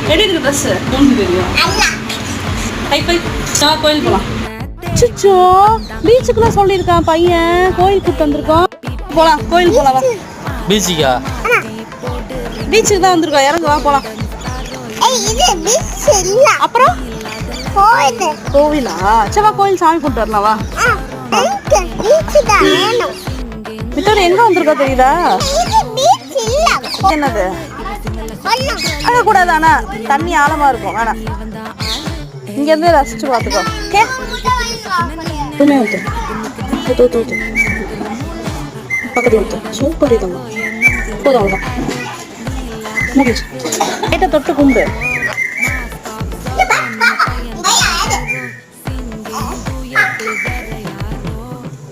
எப்படி இருக்கு ட்ரெஸ் மூஞ்சி தெரியும் ஹை ஃபை கோயில் போலாம் சிச்சோ பீச்சுக்குள்ள சொல்லியிருக்கான் பையன் கோயில் கூட்டு வந்திருக்கோம் போலாம் கோயில் போலாம் வா பீச்சுக்கா பீச்சுக்கு தான் வந்திருக்கோம் இறங்கு வா போலாம் அப்புறம் கோவிலா சவா கோயில் சாமி கூட்டு வரலாம் வா விட்டோரி எங்க வந்திருக்கா தெரியுதா என்னது அங்க கூடாது ஆனா தண்ணி ஆழமா இருக்கும் வேணாம் இங்க இருந்து ரசிச்சு பாத்துக்கோ ஓகே துணை ஊத்து ஊத்து ஊத்து பக்கத்துல ஊத்து சூப்பர் இதமா போதும் அவ்வளோதான் முடிச்சு லைட்டை தொட்டு கும்பு